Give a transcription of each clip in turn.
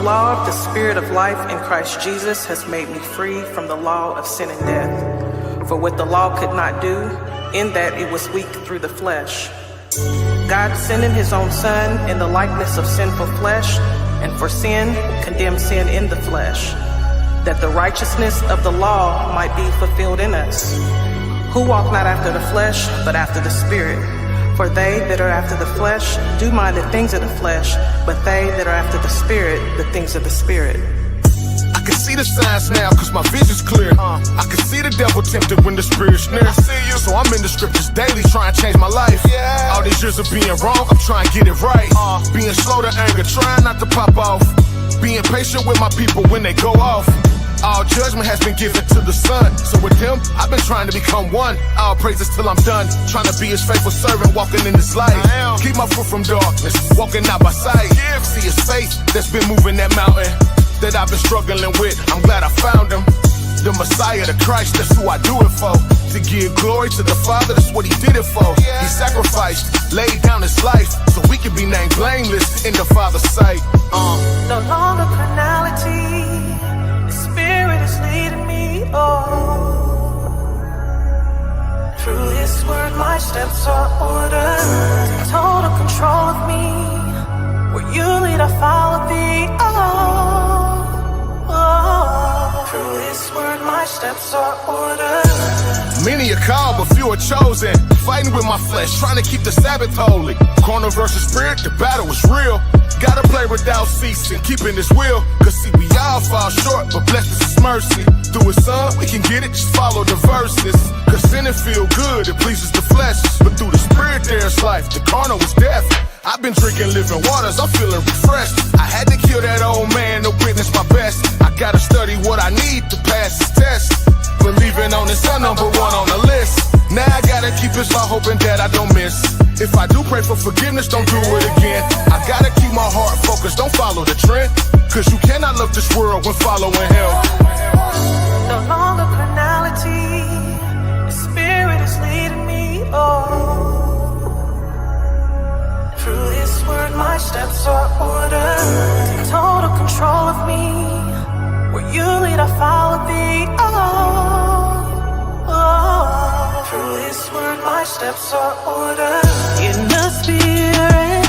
law of the Spirit of life in Christ Jesus has made me free from the law of sin and death. For what the law could not do, in that it was weak through the flesh, God sending his own Son in the likeness of sinful flesh, and for sin, condemned sin in the flesh, that the righteousness of the law might be fulfilled in us, who walk not after the flesh, but after the Spirit. For they that are after the flesh do mind the things of the flesh, but they that are after the Spirit, the things of the Spirit. I can see the signs now, cause my vision's clear. I can see the devil tempted when the Spirit's near. So I'm in the scriptures daily trying to change my life. All these years of being wrong, I'm trying to get it right. Being slow to anger, trying not to pop off. Being patient with my people when they go off. All judgment has been given to the Son. So with him, I've been trying to become one. All praises till I'm done. Trying to be his faithful servant, walking in this light. Keep my foot from darkness, walking out by sight. See his faith that's been moving that mountain that I've been struggling with. I'm glad I found him. The Messiah, the Christ, that's who I do it for. To give glory to the Father, that's what he did it for. He sacrificed, laid down his life, so we can be named blameless in the Father's sight. No longer carnality, the Spirit is leading me, Through his word, my steps are ordered. Take total control of me. Where you lead, I follow thee, Through his word, my steps are ordered. Many are called, but few are chosen. Fighting with my flesh, trying to keep the Sabbath holy. Corner versus spirit, the battle is real. Gotta play without ceasing, keeping his will. Cause see, we all fall short, but blessed is his mercy. Through his son, we can get it, just follow the verses. Cause sinning feel good, it pleases the flesh. But through the spirit there's life, the carnal is death. I've been drinking living waters, I'm feeling refreshed. I had to kill that old man to witness my best. I gotta study what I need to pass this test. Believing on his son, number one on the list. Now I gotta keep his law, hoping that I don't miss. If I do pray for forgiveness, don't do it again. I gotta keep my heart focused, don't follow the trend. Cause you cannot love this world when following him. No longer carnality, the Spirit is leading me, Through his word, my steps are ordered. Take total control of me. Where you lead, I follow thee, Through his word, my steps are ordered. In the Spirit,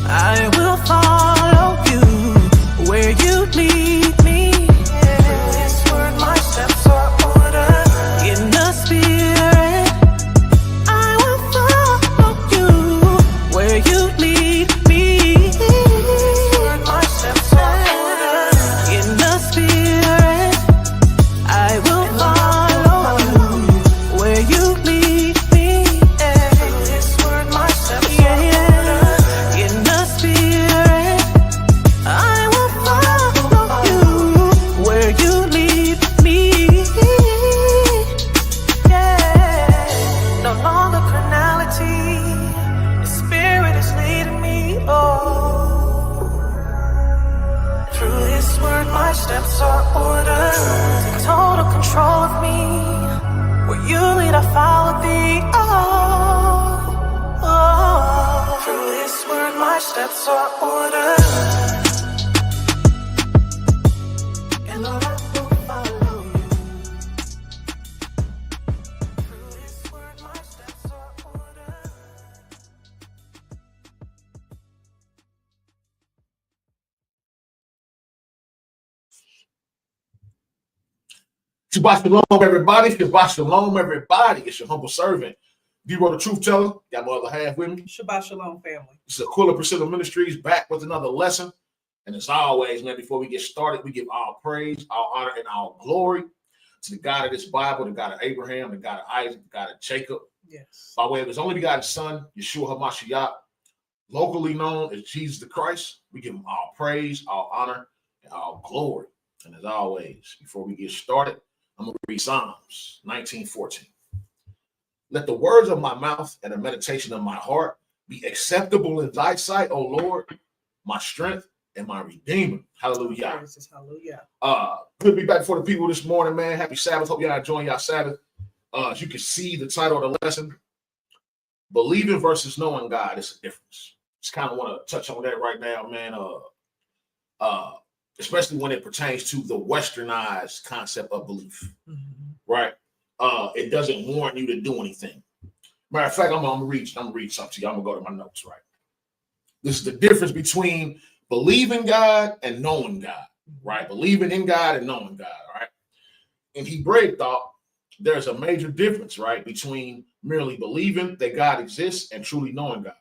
I will follow you. Where you lead me. Through his word, my steps are ordered. In the Spirit, I will follow you. Where you lead me. Through his word, my steps are ordered. In the Spirit, I will follow you. Where you lead me. Through his word, my steps are ordered. In the Spirit, I will follow you. Where you lead me. No longer carnality, the Spirit is leading me, Through his word, my steps are ordered. Take total control of me. Where you lead, I follow thee, Through his word, my steps are ordered. And Lord, I will follow you. Through his word, my steps are ordered. Shabbat shalom, everybody. Shabbat shalom, everybody. It's your humble servant, D-Roll the Truth Teller. Got my other half with me. Shabbat shalom, family. This is Aquila Priscilla Ministries back with another lesson. And as always, man, before we get started, we give all praise, all honor, and all glory to the God of this Bible, the God of Abraham, the God of Isaac, the God of Jacob. Yes. By way of his only begotten son, Yeshua HaMashiach, locally known as Jesus the Christ. We give him all praise, all honor, and all glory. And as always, before we get started, I'm going to read Psalms 19:14. Let the words of my mouth and the meditation of my heart be acceptable in thy sight, O Lord, my strength and my redeemer. Hallelujah. Hallelujah. Good to be back for the people this morning, man. Happy Sabbath. Hope y'all enjoying y'all Sabbath. As you can see, the title of the lesson, believing versus knowing God, is a difference. Just kind of want to touch on that right now, man. especially when it pertains to the westernized concept of belief, right? It doesn't warrant you to do anything. Matter of fact, I'm gonna read something to you. I'm gonna go to my notes, right? This is the difference between believing God and knowing God, right? Believing in God and knowing God, right? In Hebraic thought, there's a major difference, right, between merely believing that God exists and truly knowing God.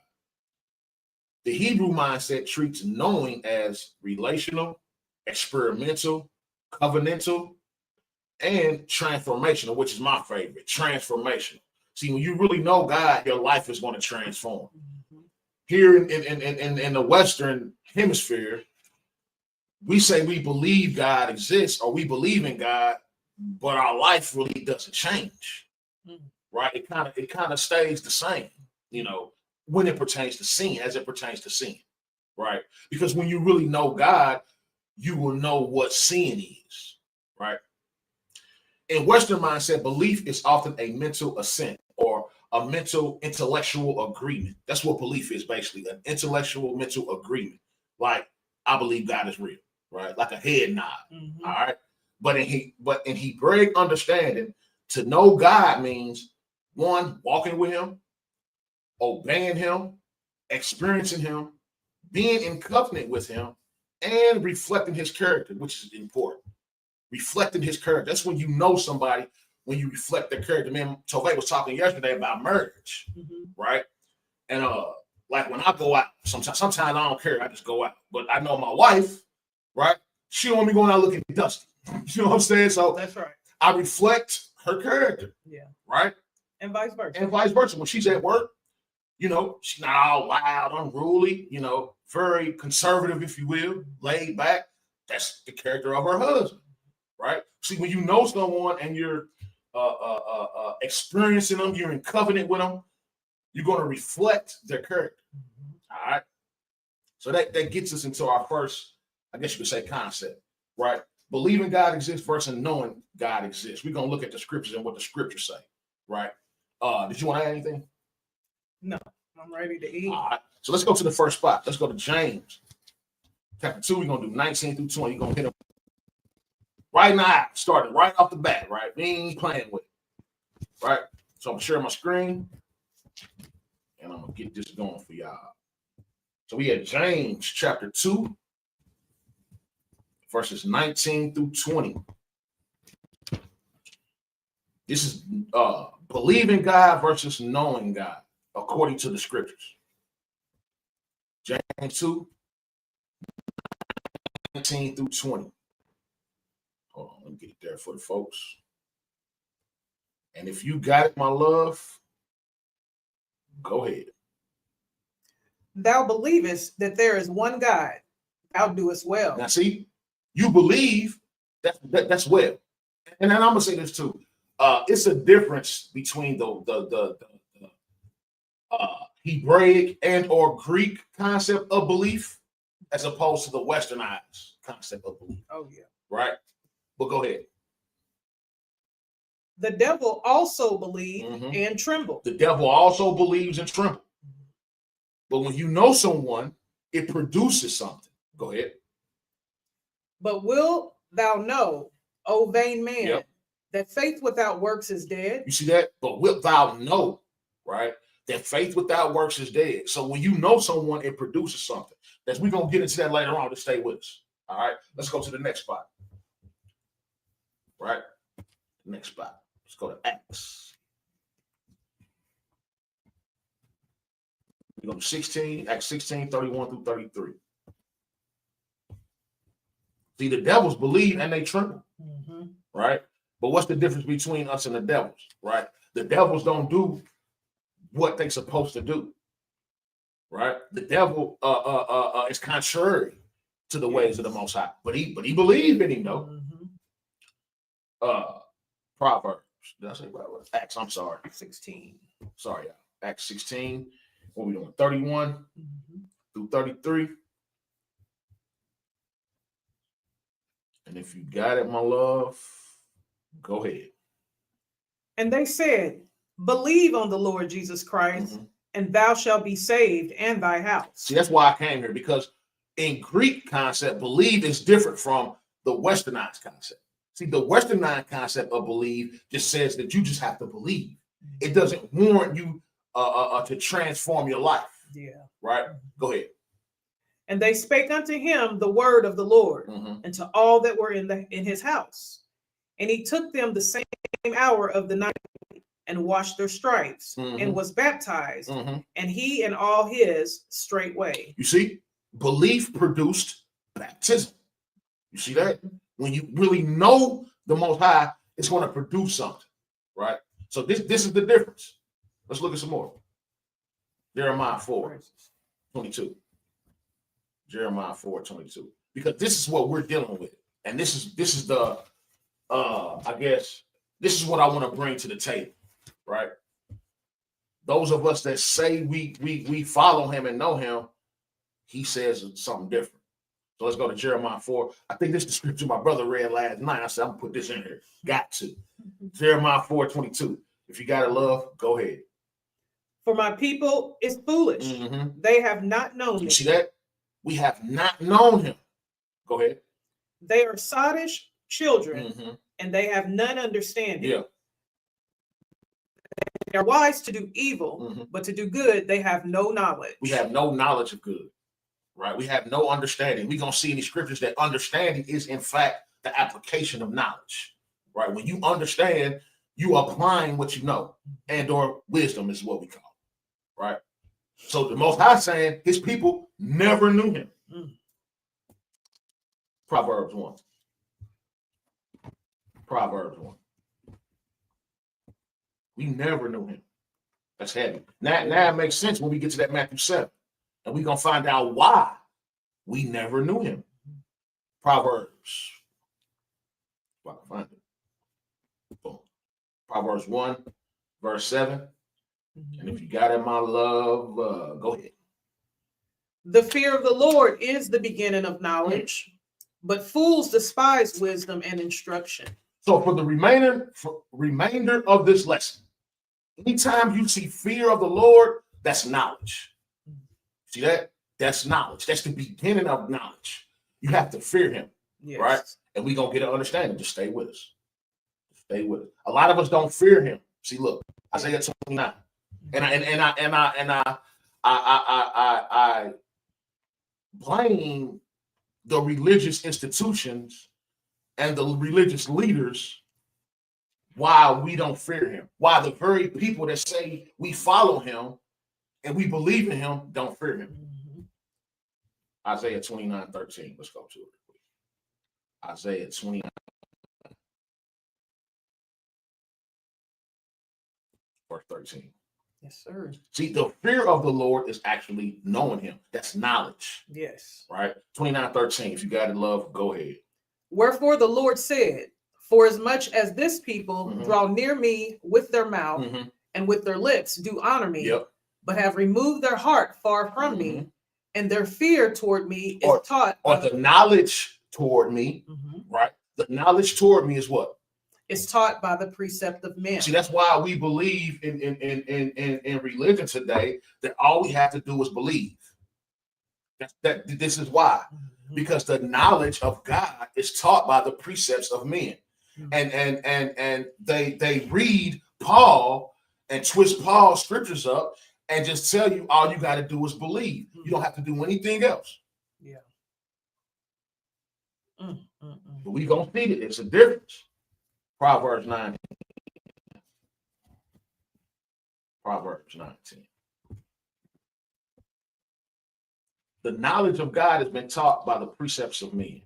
The Hebrew mindset treats knowing as relational, experimental, covenantal, and transformational, which is my favorite, transformational. See, when you really know God, your life is going to transform. Here in the Western hemisphere, we say we believe God exists or we believe in God, but our life really doesn't change, right? It kind of stays the same, when it pertains to sin, as it pertains to sin, right? Because when you really know God, you will know what sin is, right? In Western mindset, belief is often a mental assent or a mental intellectual agreement. That's what belief is, basically, an intellectual mental agreement. Like, I believe God is real, right? Like a head nod, all right? But in Hebraic understanding, to know God means, one, walking with him, obeying him, experiencing him, being in covenant with him, and reflecting his character, which is important. Reflecting his character. That's when you know somebody, when you reflect their character. Man, Tove was talking yesterday about marriage, right? And like when I go out, sometimes I don't care, I just go out. But I know my wife, right? She don't want me going out looking dusty. You know what I'm saying? So that's right. I reflect her character. Yeah. Right? And vice versa. And vice versa. When she's at work, she's not all loud, unruly, very conservative, if you will, laid back. That's the character of her husband, right? See, when you know someone and you're experiencing them, you're in covenant with them, you're going to reflect their character. All right. So that gets us into our first, I guess you could say, concept, right? Believing God exists versus knowing God exists. We're going to look at the scriptures and what the scriptures say, right? Did you want to add anything? No, I'm ready to eat. All right. So let's go to the first spot. Let's go to James. Chapter 2, we're going to do 19 through 20. You're going to hit them right now, starting right off the bat, right? We ain't playing with it, right? So I'm going to share my screen, and I'm going to get this going for y'all. So we had James chapter 2, verses 19 through 20. This is believing God versus knowing God, according to the scriptures. James 2, 19 through 20. Hold on, let me get it there for the folks. And if you got it, my love, go ahead. Thou believest that there is one God, thou doest well. Now, see, you believe that's well. And then I'm gonna say this too. It's a difference between the Hebraic and or Greek concept of belief as opposed to the westernized concept of belief. Oh, yeah. Right? But go ahead. The devil also believed and trembled. The devil also believes and trembles. But when you know someone, it produces something. Go ahead. But wilt thou know, O vain man, that faith without works is dead? You see that? But wilt thou know, right, that faith without works is dead. So when you know someone, it produces something. We're going to get into that later on. To stay with us. All right? Let's go to the next spot. Right? Next spot. Let's go to Acts. We go to 16, Acts 16, 31 through 33. See, the devils believe and they tremble, right? But what's the difference between us and the devils, right? The devils don't do what they're supposed to do, right? The devil is contrary to the ways of the Most High, but he believed in him, though. Proverbs. Did I say Proverbs? Acts. I'm sorry. 16. Sorry, y'all. Acts 16. What are we doing? 31 through 33. And if you got it, my love, go ahead. And they said, believe on the Lord Jesus Christ, and thou shalt be saved and thy house. See, that's why I came here, because In Greek concept, believe is different from the westernized concept. See, the westernized concept of believe just says that you just have to believe. It doesn't warrant you to transform your life. Yeah. Right? Go ahead. And they spake unto him the word of the Lord, and to all that were in his house. And he took them the same hour of the night and washed their stripes, and was baptized, and he and all his straightway. You see, belief produced baptism. You see that? When you really know the Most High, it's going to produce something, right? So this is the difference. Let's look at some more. Jeremiah 4:22. Jeremiah 4:22. Because this is what we're dealing with, and this is the I guess this is what I want to bring to the table, right? Those of us that say we follow him and know him, he says something different. So let's go to Jeremiah 4. I think this is the scripture my brother read last night. I said, I'm gonna put this in here. Got to. Jeremiah 4:22. If you got it, love, go ahead. For my people is foolish. They have not known You me. see that? We have not known him. Go ahead. They are sottish children, and they have none understanding. Yeah. They are wise to do evil, but to do good they have no knowledge. We have no knowledge of good, right? We have no understanding. We're going to see in the scriptures that understanding is, in fact, the application of knowledge, right? When you understand, you are applying what you know, and or wisdom is what we call it, right? So the Most High saying his people never knew him. Proverbs 1. Proverbs 1. We never knew him. That's heavy. Now it makes sense when we get to that Matthew 7. And we're going to find out why we never knew him. Proverbs. If I can find it. Boom. Proverbs 1, verse 7. And if you got it, my love, go ahead. The fear of the Lord is the beginning of knowledge, but fools despise wisdom and instruction. So for the remainder of this lesson, anytime you see fear of the Lord, that's knowledge. See that? That's knowledge. That's the beginning of knowledge. You have to fear him, right? And we're going to get an understanding. Just stay with us. Stay with us. A lot of us don't fear him. See, look, Isaiah 29. And I blame the religious institutions and the religious leaders why we don't fear him. Why the very people that say we follow him and we believe in him don't fear him. Isaiah 29:13. Let's go to it. Isaiah 29. Verse 13. Yes, sir. See, the fear of the Lord is actually knowing him. That's knowledge. Yes. Right? 29:13. If you got it, love, go ahead. Wherefore the Lord said, for as much as this people draw near me with their mouth and with their lips do honor me, but have removed their heart far from me, and their fear toward me is taught. Or the knowledge toward me, right? The knowledge toward me is what? It's taught by the precept of men. See, that's why we believe in religion today, that all we have to do is believe. This is why. Because the knowledge of God is taught by the precepts of men. And they read Paul and twist Paul's scriptures up and just tell you all you got to do is believe. You don't have to do anything else. Yeah. But we gonna see it. It's a difference. Proverbs 19. Proverbs 19. The knowledge of God has been taught by the precepts of men.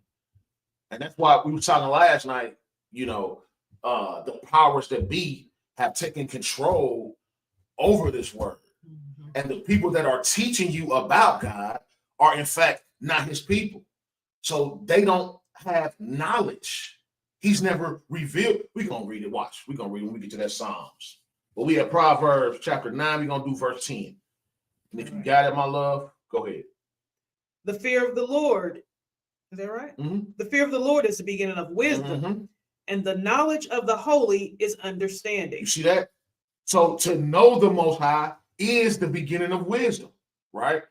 And that's why we were talking last night, the powers that be have taken control over this word. And the people that are teaching you about God are in fact not his people. So they don't have knowledge. He's never revealed. We're going to read it. Watch. We're going to read it when we get to that Psalms. But we have Proverbs chapter 9. We're going to do verse 10. And if you got it, my love, go ahead. The fear of the Lord. Is that right? The fear of the Lord is the beginning of wisdom. And the knowledge of the holy is understanding. You see that? So to know the Most High is the beginning of wisdom, right?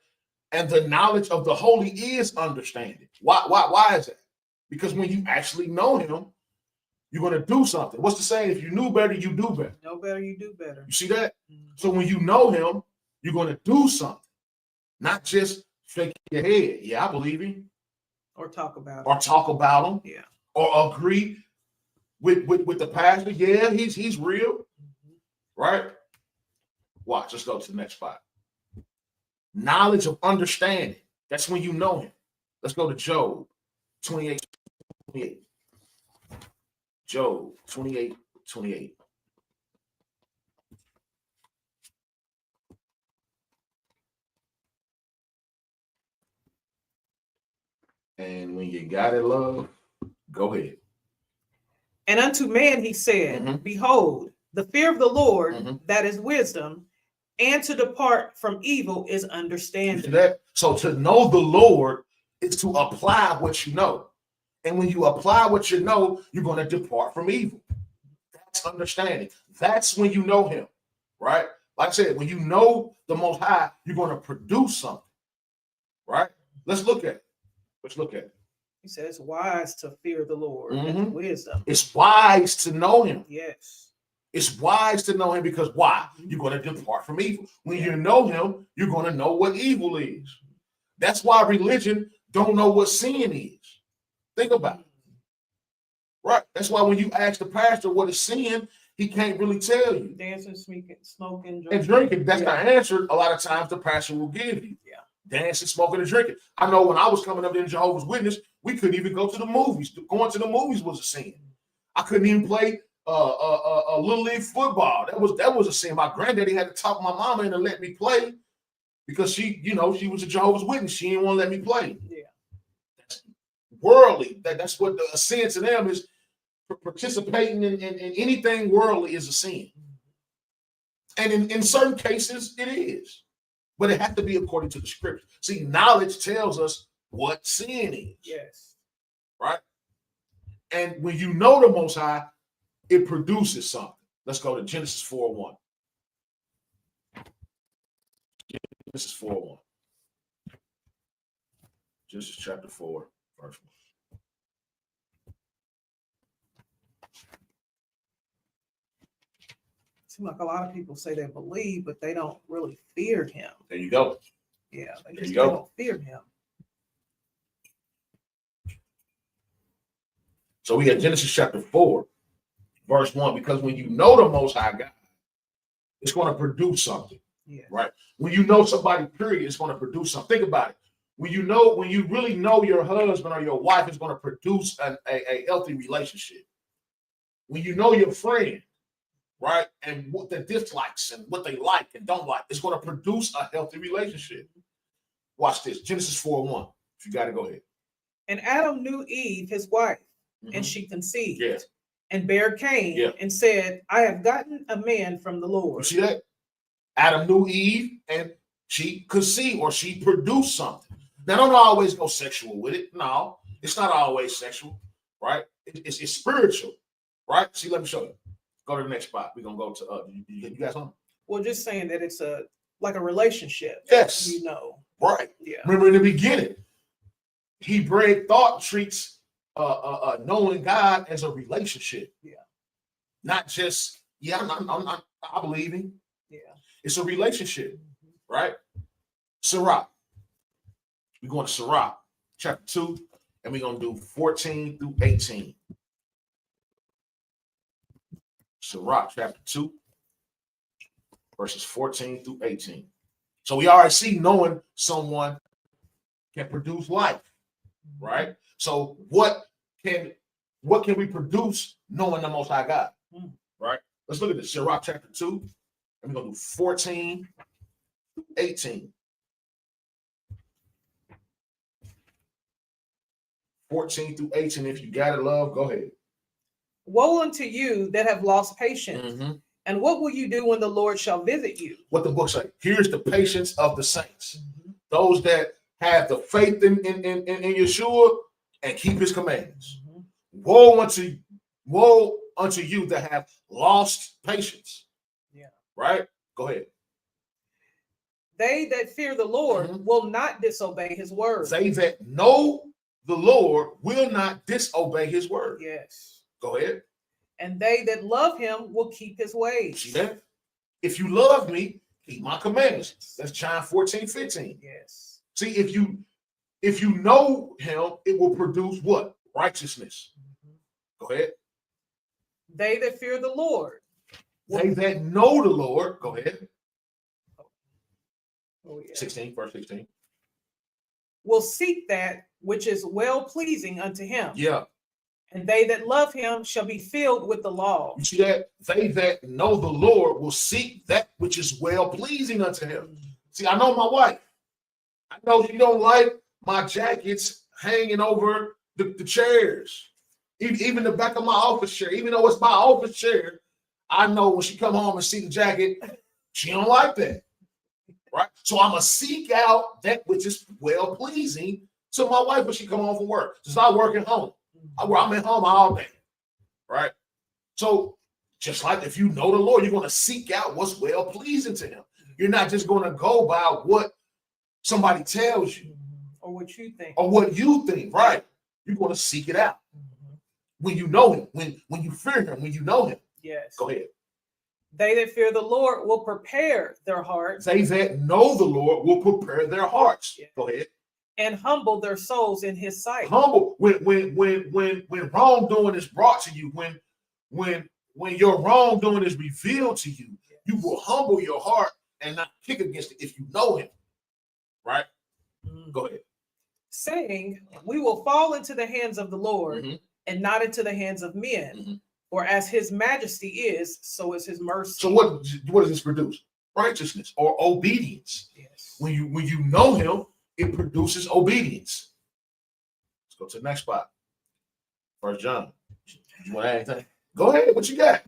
And the knowledge of the holy is understanding. Why is that? Because when you actually know him, you're going to do something. What's the saying? If you knew better, you do better. Know better, you do better. You see that? Mhm. So when you know him, you're going to do something, not just shake your head. Yeah, I believe him. Or talk about it. Or talk about him. Yeah. Or agree with the pastor. Yeah, he's real. Mhm. Right? Watch. Let's go to the next spot. Knowledge of understanding. That's when you know him. Let's go to Job 28:28. Job 28:28. And when you got it, love, go ahead. And unto man he said, Mhm. Behold, the fear of the Lord, Mhm. that is wisdom, and to depart from evil is You see understanding. that? So to know the Lord is to apply what you know. And when you apply what you know, you're going to depart from evil. That's understanding. That's when you know him, right? Like I said, when you know the Most High, you're going to produce something, right? Let's look at it. Let's look at it. He says, wise to fear the Lord Mhm. and wisdom. It's wise to know him. Yes. It's wise to know him because why? You're going to depart from evil. When you know him, you're going to know what evil is. That's why religion don't know what sin is. Think about it. Right? That's why when you ask the pastor what is sin, he can't really tell you. Dancing, smoking, And drinking, that's Yeah. the answer a lot of times the pastor will give you. Yeah. Dancing, smoking, and drinking. I know when I was coming up in Jehovah's Witness, we couldn't even go to the movies. Going to the movies was a sin. I couldn't even play a little league football. That was a sin. My granddaddy had to talk my mama into let me play because she was a Jehovah's Witness. She didn't want to let me play. Yeah. That's worldly. That's what a sin to them is. Participating in anything worldly is a sin. And in certain cases, it is. But it has to be according to the scripture. See, knowledge tells us what sin is. Yes. Right? And when you know the Most High, it produces something. Let's go to Genesis 4:1. Genesis 4:1. Genesis chapter 4, verse 1. Seems like a lot of people say they believe, but they don't really fear him. There you go. Yeah, There they you go. don't fear him. So we have Genesis chapter 4, verse 1, because when you know the Most High God, it's going to produce something. Yeah. Right? When you know somebody, period, it's going to produce something. Think about it. When you really know your husband or your wife, it's going to produce a healthy relationship. When you know your friend, right, and what their dislikes and what they like and don't like, it's going to produce a healthy relationship. Watch this. Genesis 4:1. If you got to go ahead. And Adam knew Eve, his wife, and Mhm. she conceived Yeah. and bare Cain Yeah. and said, I have gotten a man from the You Lord. see that? Adam knew Eve and she conceived or she produced something. Now, don't always go sexual with it. No, it's not always sexual, right? It's spiritual, right? See, let me show you. Go to the next spot. We're going to go to, you guys on? Well, just saying that it's like a relationship. Yes. You know. Right. Yeah. Remember in the beginning, Hebraic thought treats knowing God as a relationship. Yeah. Not just, I believe him. Yeah. It's a relationship, right? Sirach. We're going to Sirach, chapter 2, and we're going to do 14 through 18. Sirach, chapter 2, verses 14 through 18. So we already see knowing someone can produce life, right? So what can we produce knowing the Most High God, right? Let's look at this. Sirach, chapter 2, and we're going to do 14 through 18. 14 through 18. If you got it, love, go ahead. Woe unto you that have lost patience. Mm-hmm. And what will you do when the Lord shall visit you? What the book say? Here's the patience of the saints. Those that have the faith in Yeshua and keep his commandments. Woe unto you that have lost patience. Yeah. Right? Go ahead. They that fear the Lord will not disobey his word. They that know the Lord will not disobey his word. Yes. Go ahead. And they that love him will keep his ways. See that? If you love me, keep my commandments. That's John 14:15. Yes. See, if you know him, it will produce what? Righteousness. Go ahead. They that fear the Lord. They that know the Lord, go ahead. Oh, yeah. 16, verse 16. Will seek that which is well pleasing unto him. Yeah. And they that love him shall be filled with the law. You see that? They that know the Lord will seek that which is well pleasing unto him. See, I know my wife. I know she don't like my jackets hanging over the chairs. Even the back of my office chair, even though it's my office chair, I know when she come home and see the jacket, she don't like that. Right? So I'm going to seek out that which is well pleasing to my wife when she come home from work. Since I work at home. I'm at home all day, right? So just like if you know the Lord, you're going to seek out what's well pleasing to him. You're not just going to go by what somebody tells you or what you think, right? You're going to seek it out when you know him, when you fear him, when you know him. Yes. Go ahead. They that fear the Lord will prepare their hearts. They that know the Lord will prepare their hearts. Yes. Go ahead. And humble their souls in his sight. Humble when wrongdoing is brought to you, when your wrongdoing is revealed to you, you will humble your heart and not kick against it if you know him. Right? Go ahead. Saying, we will fall into the hands of the Lord and not into the hands of men. For as his majesty is, so is his mercy. So what does this produce? Righteousness or obedience. Yes. When you know him, it produces obedience. Let's go to the next spot. 1 John. You want to add anything? Go ahead. What you got?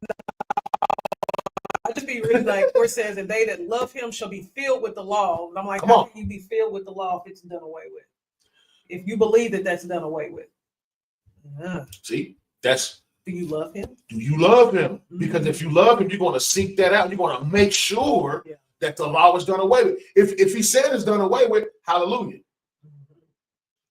I just be reading like where it says, and they that love him shall be filled with the law. And I'm like, Come how on. can you be filled with the law if it's done away with? If you believe that that's done away with. See, that's. Do you love him? Do you love him? Because if you love him, you're going to seek that out. You're going to make sure that the law is done away with. If he said it's done away with, hallelujah.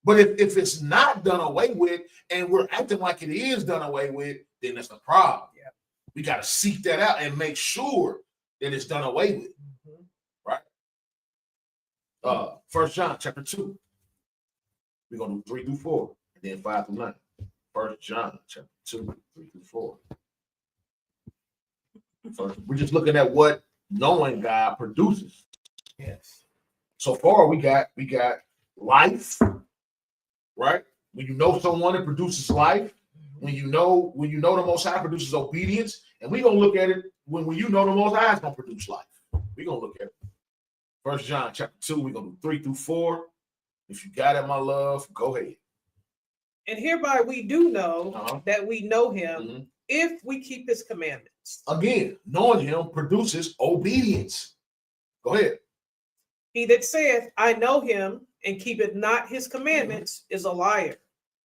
But if it's not done away with and we're acting like it is done away with, then that's the problem. Yeah. We got to seek that out and make sure that it's done away with. Right? 1 John chapter 2. We're going to do 3 through 4 and then 5 through 9. 1 John chapter 2, 3 through 4. First, we're just looking at what knowing God produces. Yes. So far, we got life, right? When you know someone, it produces life. When you know the Most High produces obedience, and we're gonna look at it when you know the Most High is gonna produce life. We're gonna look at it. 1 John chapter 2, we're gonna do 3 through 4. If you got it, my love, go ahead. And hereby we do know that we know him if we keep his commandments. Again, knowing him produces obedience. Go ahead. He that saith, I know him, and keepeth not his commandments is a liar,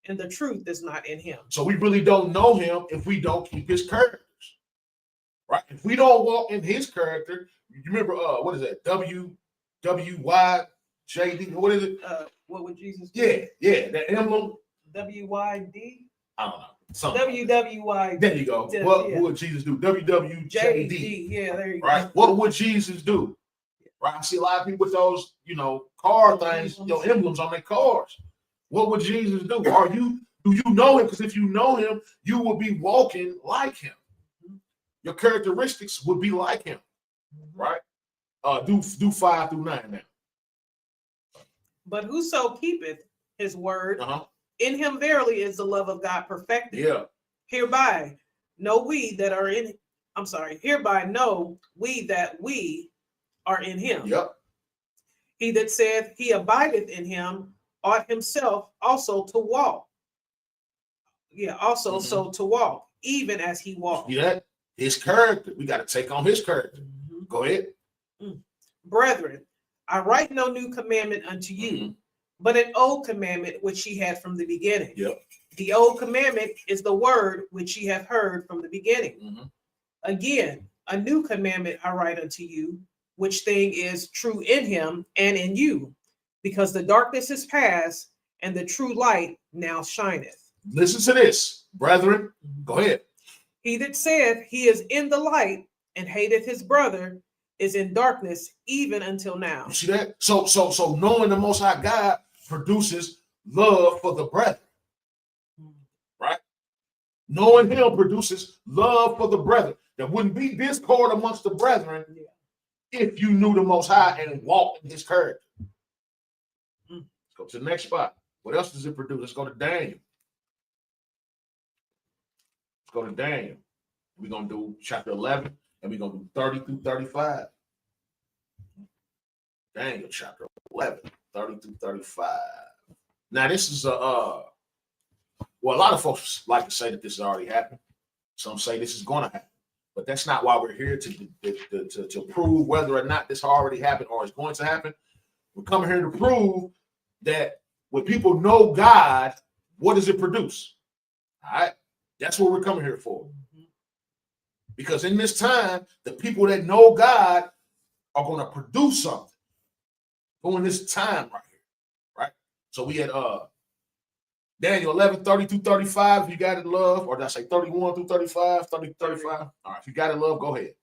and the truth is not in him. So we really don't know him if we don't keep his characters. Right? If we don't walk in his character, you remember what is that? WYJD, what is it? What would Jesus do? Yeah, that emblem. WYD? I don't know. Something. WWYD. There you go. What would Jesus do? WWJD. Yeah, there you go. Right? What would Jesus do? Right? I see a lot of people with those, car things, emblems on their cars. What would Jesus do? Do you know him? Because if you know him, you will be walking like him. Your characteristics would be like him. Right? Do 5 through 9 now. But whoso keepeth his word, in him verily is the love of God perfected. Yeah. Hereby know we that are in, hereby know we that we are in him. Yep. He that saith he abideth in him ought himself also to walk. Yeah, also so to walk, even as he walked. Yeah, his character. We got to take on his character. Go ahead. Brethren, I write no new commandment unto you, but an old commandment which ye had from the beginning. Yep. The old commandment is the word which ye have heard from the beginning. Again, a new commandment I write unto you, which thing is true in him and in you, because the darkness is past and the true light now shineth. Listen to this, brethren. Go ahead. He that saith he is in the light and hateth his brother is in darkness even until now. You see that? So knowing the Most High God produces love for the brethren, right? Knowing him produces love for the brethren. There wouldn't be discord amongst the brethren if you knew the Most High and walked in his character. Let's go to the next spot. What else does it produce? Let's go to Daniel. Let's go to Daniel. We're going to do chapter 11, and we're going to do 30 through 35. Daniel chapter 11, 30 through 35. Now, this is well, a lot of folks like to say that this has already happened. Some say this is going to happen, but that's not why we're here to prove whether or not this already happened or is going to happen. We're coming here to prove that when people know God, what does it produce? All right, that's what we're coming here for. Because in this time, the people that know God are going to produce something during this time right here, right? So we had Daniel 11, 30 through 35, if you got it, love, or did I say 31 through 35, 30 through 35? All right, if you got it, love, go ahead.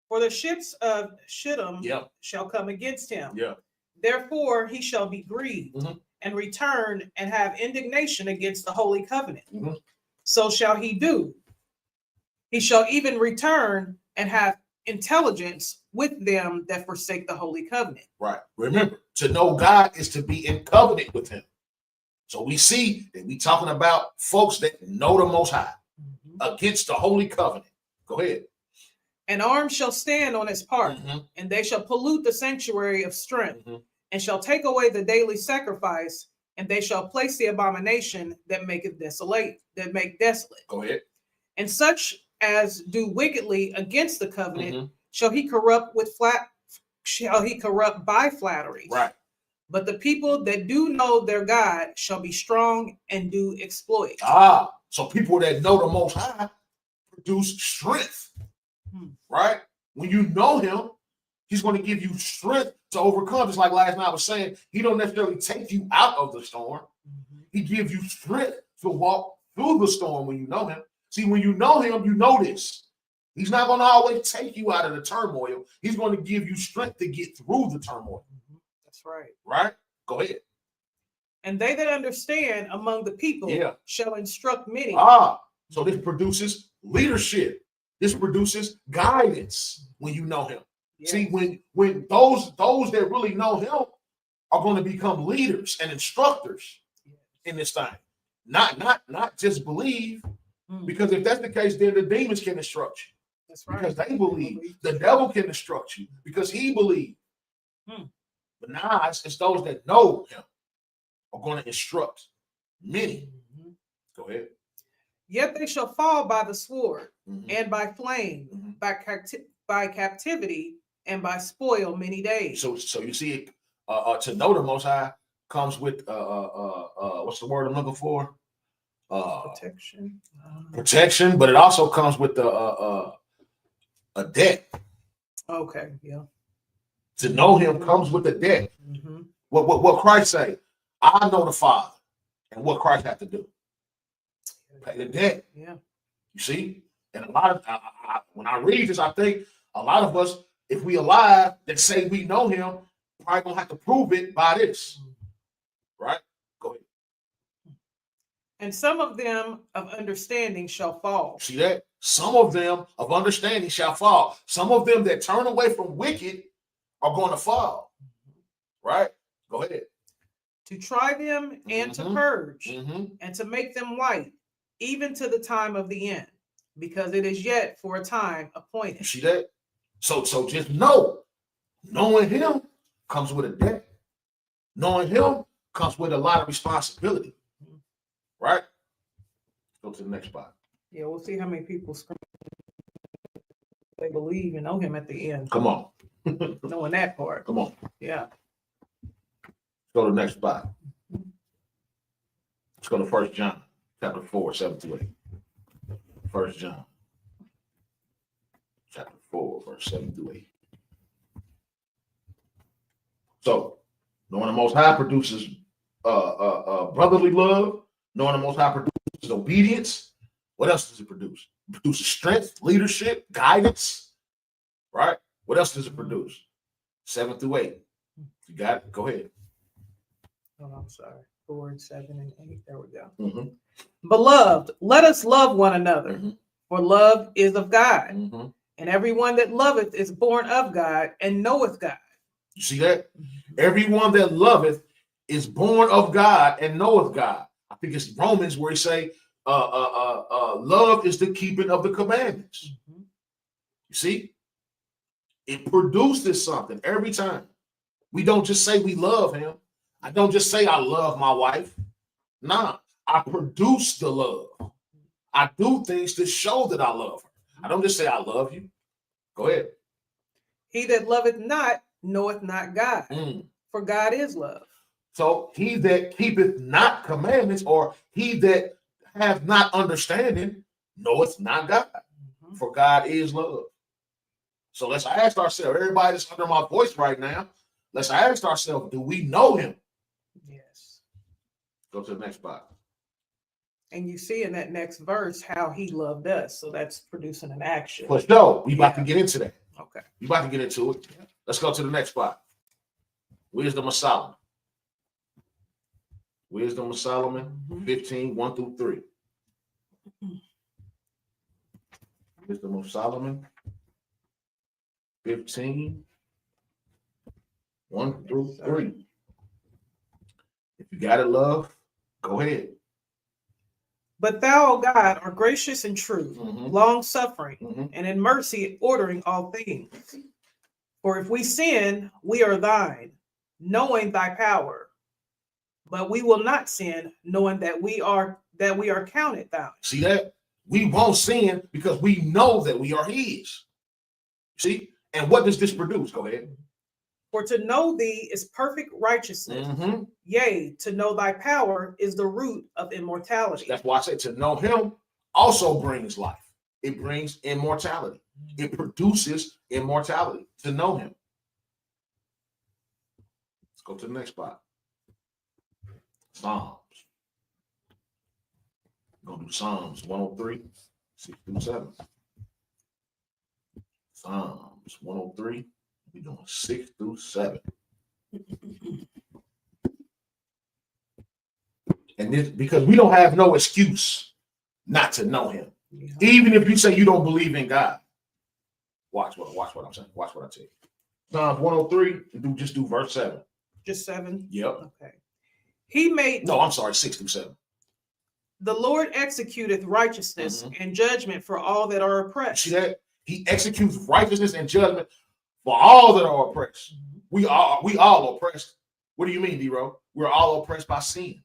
For the ships of Shittim shall come against him. Yeah. Therefore he shall be grieved and return and have indignation against the holy covenant. So shall he do. He shall even return and have intelligence with them that forsake the holy covenant. Right. Remember, to know God is to be in covenant with him. So we see that we talking about folks that know the Most High against the holy covenant. Go ahead. An arm shall stand on its part, and they shall pollute the sanctuary of strength, and shall take away the daily sacrifice, and they shall place the abomination that maketh desolate, that make desolate. Go ahead. And such as do wickedly against the covenant shall he corrupt by flattery. Right. But the people that do know their God shall be strong and do exploit. So people that know the Most High produce strength. Right? When you know him, he's going to give you strength to overcome. Just like last night I was saying, he don't necessarily take you out of the storm. He gives you strength to walk through the storm when you know him. See, when you know him, you know this. He's not going to always take you out of the turmoil. He's going to give you strength to get through the turmoil. That's right. Right? Go ahead. And they that understand among the people shall instruct many. So this produces leadership. This produces guidance when you know him. Yes. See, when those that really know him are going to become leaders and instructors in this time. Not just believe, because if that's the case, then the demons can instruct you. That's right. Because they believe. The devil can instruct you because he believes. But now it's those that know him are going to instruct many. Go ahead. Yet they shall fall by the sword and by flame, by captivity and by spoil many days. So you see, to know the Most High comes with what's the word I'm looking for? Protection. Protection, but it also comes with a debt. Okay, yeah. To know him comes with a debt. What Christ say? I know the Father, and what Christ had to do. Pay the debt. Yeah. You see? And a lot of when I read this, I think a lot of us, if we alive that say we know him, probably gonna have to prove it by this. Right? Go ahead. And some of them of understanding shall fall. See that? Some of them of understanding shall fall. Some of them that turn away from wicked are going to fall. Right? Go ahead. To try them and to purge and to make them white, even to the time of the end, because it is yet for a time appointed. You see that? So just know, knowing him comes with a debt. Knowing him comes with a lot of responsibility. Right? Go to the next spot. Yeah, we'll see how many people scream they believe and know him at the end. Come on. Knowing that part. Come on. Yeah. Go to the next spot. Let's go to 1 John, chapter 4, 7 through 8. 1 John, chapter 4, verse 7 through 8. So knowing the Most High produces brotherly love. Knowing the Most High produces obedience. What else does it produce? It produces strength, leadership, guidance. Right? What else does it produce? 7 through 8. You got it? Go ahead. Oh, I'm sorry. 4 and 7 and 8. There we go. Mm-hmm. Beloved, let us love one another, Mm-hmm. for love is of God. Mm-hmm. And everyone that loveth is born of God and knoweth God. You see that? Everyone that loveth is born of God and knoweth God. I think it's Romans where he say, love is the keeping of the commandments. Mhm. You see? It produces something every time. We don't just say we love him. I don't just say I love my wife. Nah, I produce the love. I do things to show that I love her. I don't just say I love you. Go ahead. He that loveth not knoweth not God, Mm. for God is love. So he that keepeth not commandments, or he that hath not understanding, knoweth not God, Mhm. for God is love. So let's ask ourselves, everybody that's under my voice right now, let's ask ourselves, do we know him? Yes. Go to the next spot. And you see in that next verse how he loved us. So that's producing an action. For sure, we about to Yeah. get into that. Okay. We about to get into it. Yeah. Let's go to the next spot. Wisdom of Solomon. Wisdom of Solomon, Mhm. 15, 1 through 3. Wisdom of Solomon, 15, 1 through 3. If you got it, love, go ahead. But thou, O God, art gracious and true, Mhm. long suffering, Mhm. and in mercy ordering all things. For if we sin, we are thine, knowing thy power. But we will not sin, knowing that we are counted thine. See that? We won't sin because we know that we are his. See? And what does this produce? Go ahead. For to know thee is perfect righteousness. Mhm. Yea, to know thy power is the root of immortality. That's why I say to know him also brings life. It brings immortality. It produces immortality to know him. Let's go to the next spot. Psalms. We're gonna do Psalms 103, 6 through 7. Psalms 103. We're doing 6 through 7. And this because we don't have no excuse not to know him. Yeah. Even if you say you don't believe in God. Watch what I'm saying. Watch what I tell you. Psalms 103, just do verse 7. Just 7? Yep. Okay. He made No, I'm sorry, 6 through 7. the Lord executeth righteousness and judgment for all that are oppressed. See that? He executes righteousness and judgment for all that are oppressed. Mhm. We all oppressed. What do you mean, D-Ro? We're all oppressed by sin.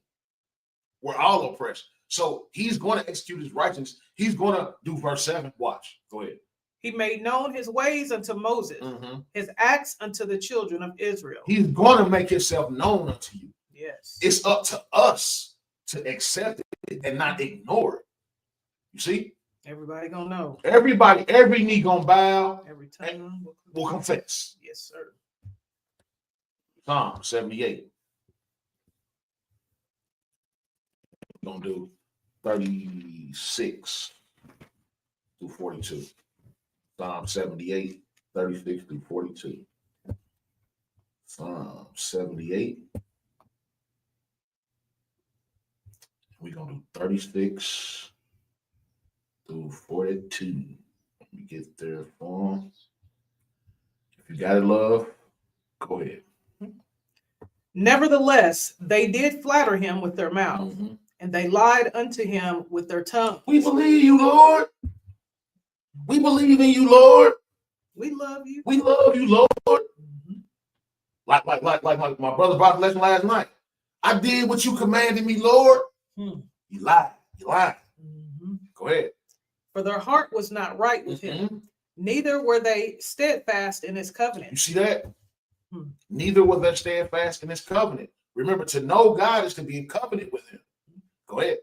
We're all oppressed. So he's going to execute his righteousness. He's going to do verse 7. Watch. Go ahead. He made known his ways unto Moses, his acts unto the children of Israel. He's going to make himself known unto you. Yes. It's up to us to accept it and not ignore it. You see? Everybody gonna know. Everybody, every knee gonna bow, Every tongue will confess. Yes, sir. Psalm 78. We're gonna do 36 through 42. Psalm 78, 36 through 42. Psalm 78. We're gonna do 36 through 42. Let me get there for 'em. If you got it, love, go ahead. Nevertheless, they did flatter him with their mouth, and they lied unto him with their tongue. We believe you, Lord. We believe in you, Lord. We love you. We love you, Lord. Mhm. Like my brother brought the lesson last night. I did what you commanded me, Lord. Hmm. You lied. You lied. Mhm. Go ahead. For their heart was not right with him, neither were they steadfast in his You covenant. see that? Hmm. Neither were they steadfast in his covenant. Remember, to know God is to be in covenant with him. Go ahead.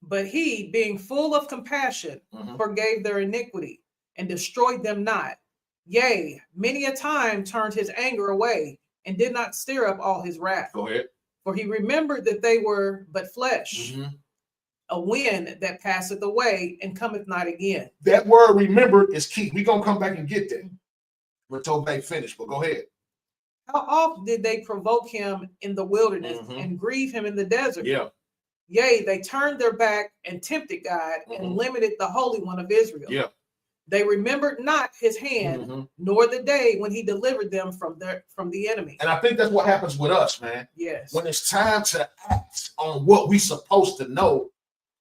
But he, being full of compassion, forgave their iniquity and destroyed them not. Yea, many a time turned his anger away and did not stir up all his wrath. Go ahead. For he remembered that they were but flesh, a wind that passeth away and cometh not again. That word remember is key. We're going to come back and get that. We're told they finished, but go ahead. How oft did they provoke him in the wilderness and grieve him in the desert? Yeah. Yea, they turned their back and tempted God and limited the Holy One of Israel. Yeah. They remembered not his hand, nor the day when he delivered them from the enemy. And I think that's what happens with us, man. Yes. When it's time to act on what we supposed to know,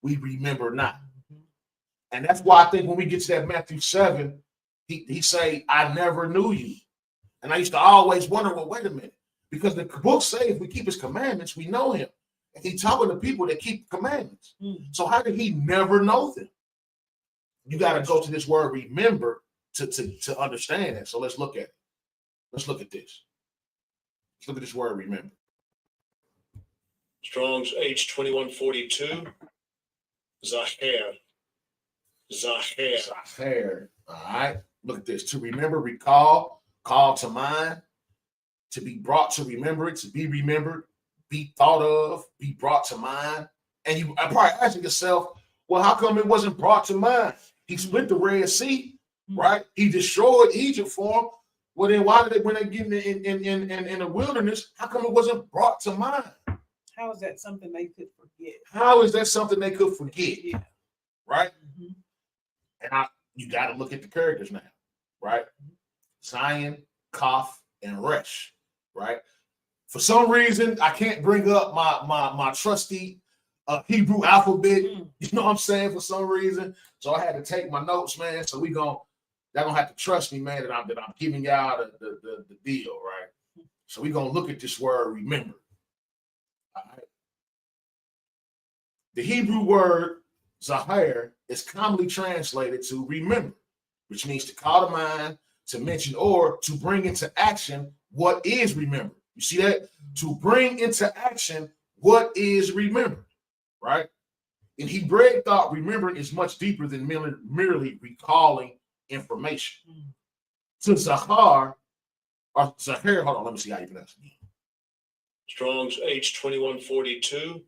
we remember not. And that's why I think when we get to that Matthew 7, he say, I never knew you. And I used to always wonder, well, wait a minute. Because the book says if we keep his commandments, we know him. And he's talking to people that keep commandments. So how did he never know them? You got to go to this word remember to understand that. So let's look at it. Let's look at this. Let's look at this word remember. Strong's H2142. Zaher. Zaher. All right. Look at this. To remember, recall, call to mind, to be brought to remembrance, to be remembered, be thought of, be brought to mind. And you are probably asking yourself, well, how come it wasn't brought to mind? He split the Red Sea, right? He destroyed Egypt for them. Well, then why did they, when they get in the wilderness, how come it wasn't brought to mind? How is that something they could forget? How is that something they could forget? Yeah. Right? And you got to look at the characters now, right? Zion, Kaf, and Resh, right? For some reason, I can't bring up my trusty Hebrew alphabet. You know what I'm saying? For some reason, so I had to take my notes, man. So they're gonna have to trust me, man, that I'm giving y'all the deal, right? So we're gonna look at this word remember. All right. The Hebrew word zahir is commonly translated to remember, which means to call to mind, to mention, or to bring into action what is remembered. You see that? To bring into action what is remembered, right? In Hebraic thought, remembering is much deeper than merely recalling information. To Zahar, or Zahir, hold on, let me see how you pronounce it. Strong's H2142.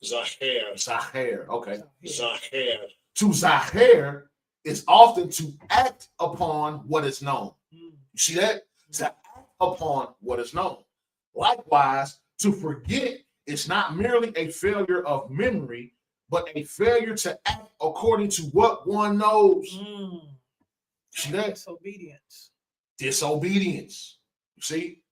Zaher. Zahir, okay. Zaher. To Zahir is often to act upon what is known. You see that? To act upon what is known. Likewise, to forget is not merely a failure of memory, but a failure to act according to what one knows. See that? Disobedience. Disobedience. You see?